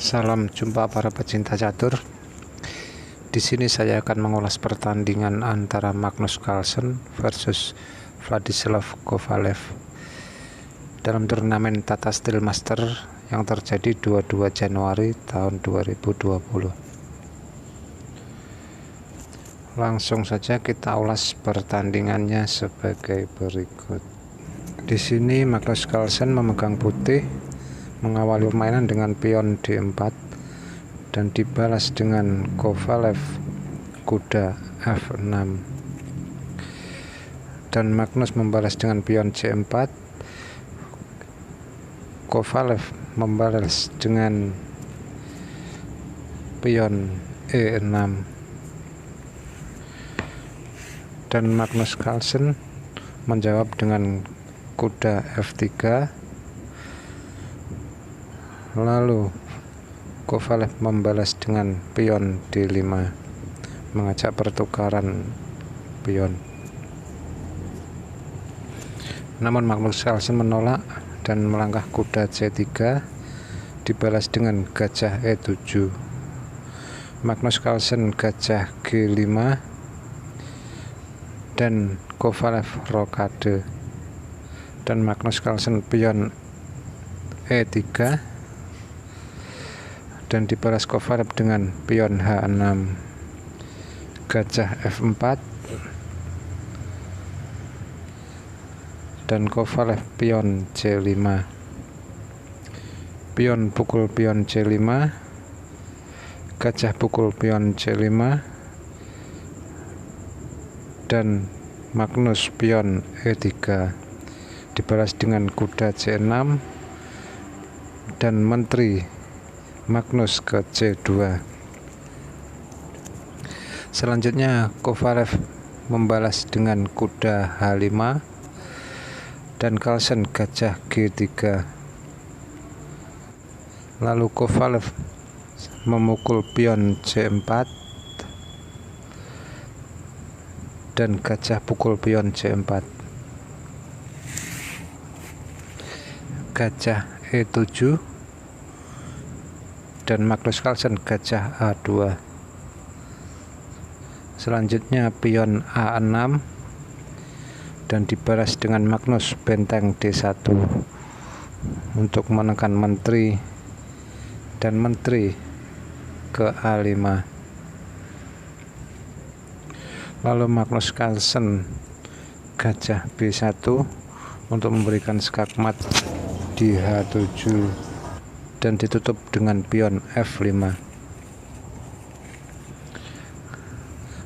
Salam jumpa para pecinta catur. Di sini saya akan mengulas pertandingan antara Magnus Carlsen versus Vladislav Kovalev dalam turnamen Tata Steel Master yang terjadi 22 Januari tahun 2020. Langsung saja kita ulas pertandingannya sebagai berikut. Di sini Magnus Carlsen memegang putih, mengawali permainan dengan pion D4 dan dibalas dengan Kovalev kuda F6, dan Magnus membalas dengan pion C4. Kovalev membalas dengan pion E6 dan Magnus Carlsen menjawab dengan kuda F3. Lalu Kovalev membalas dengan pion D5, mengajak pertukaran pion. Namun Magnus Carlsen menolak dan melangkah kuda C3, dibalas dengan gajah E7. Magnus Carlsen gajah G5 dan Kovalev rokade, dan Magnus Carlsen pion E3 dan dibalas Kovalev dengan pion H6, gajah F4 dan Kovalev pion C5, pion pukul pion C5, gajah pukul pion C5 dan Magnus pion E3 dibalas dengan kuda C6 dan menteri Magnus ke C2. Selanjutnya Kovalev membalas dengan kuda H5 dan Carlsen gajah G3. Lalu Kovalev memukul pion C4 dan gajah pukul pion C4, gajah E7 dan Magnus Carlsen gajah A2. Selanjutnya pion A6 dan dibalas dengan Magnus benteng D1 untuk menekan menteri dan menteri ke A5. Lalu Magnus Carlsen gajah B1 untuk memberikan skakmat di H7 dan ditutup dengan pion F5.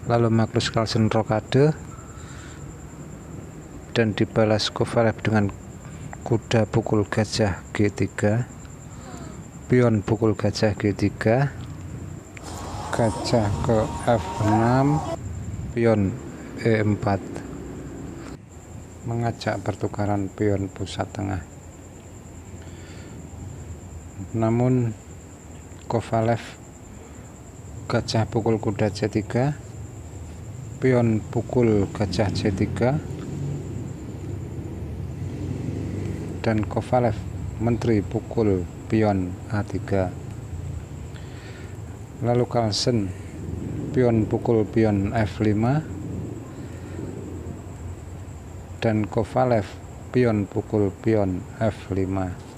Lalu Magnus Carlsen rokade dan dibalas Kovalev dengan kuda pukul gajah G3, pion pukul gajah G3, gajah ke F6, pion E4, mengajak pertukaran pion pusat tengah. Namun Kovalev gajah pukul kuda C3, pion pukul gajah C3, dan Kovalev menteri pukul pion A3. Lalu Carlsen pion pukul pion F5 dan Kovalev pion pukul pion F5.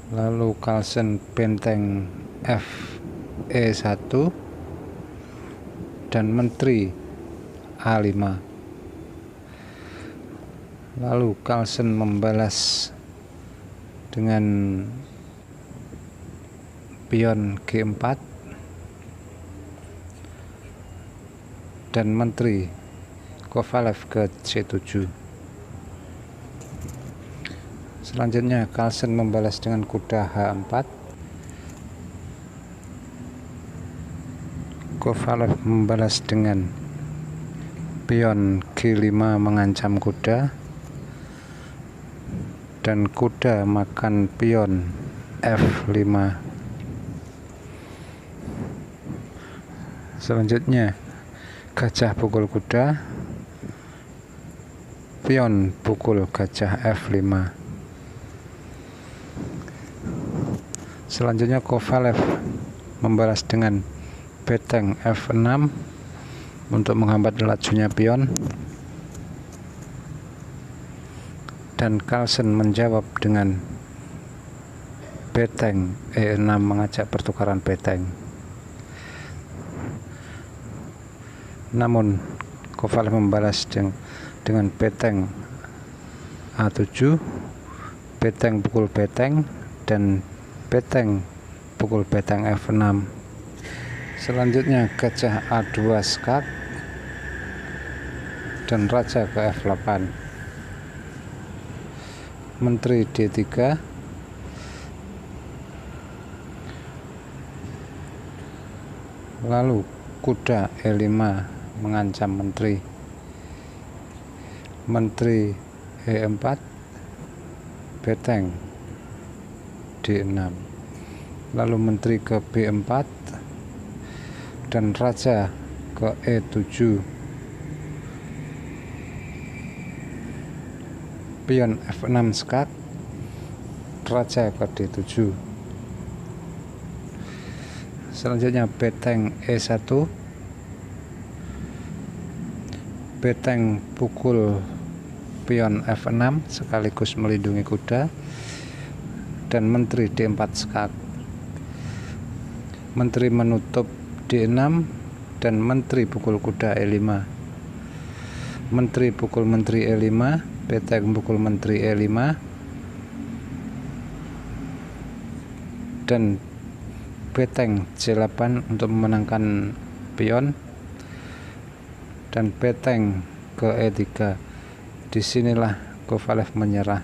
Lalu Carlsen benteng F1 dan menteri A5. Lalu Carlsen membalas dengan pion G4 dan menteri Kovalev ke C7. Selanjutnya Carlsen membalas dengan kuda H4. Kovalev membalas dengan pion G5 mengancam kuda, dan kuda makan pion F5. Selanjutnya gajah pukul kuda, pion pukul gajah F5. Selanjutnya Kovalev membalas dengan beteng F6 untuk menghambat lajunya pion, dan Carlsen menjawab dengan beteng E6 mengajak pertukaran beteng. Namun Kovalev membalas dengan beteng A7, beteng pukul beteng, dan beteng pukul beteng F6. Selanjutnya gajah A2 skak dan raja ke F8. Menteri D3, lalu kuda E5 mengancam menteri. Menteri E4, beteng D6, lalu menteri ke B4 dan raja ke E7. Pion F6 skak, raja ke D7. Selanjutnya beteng E1, beteng pukul pion F6 sekaligus melindungi kuda, dan menteri D4 skak. Menteri menutup D6 dan menteri pukul kuda E5. Menteri pukul menteri E5, beteng pukul menteri E5, dan beteng C8 untuk memenangkan pion, dan beteng ke E3. Disinilah Kovalev menyerah.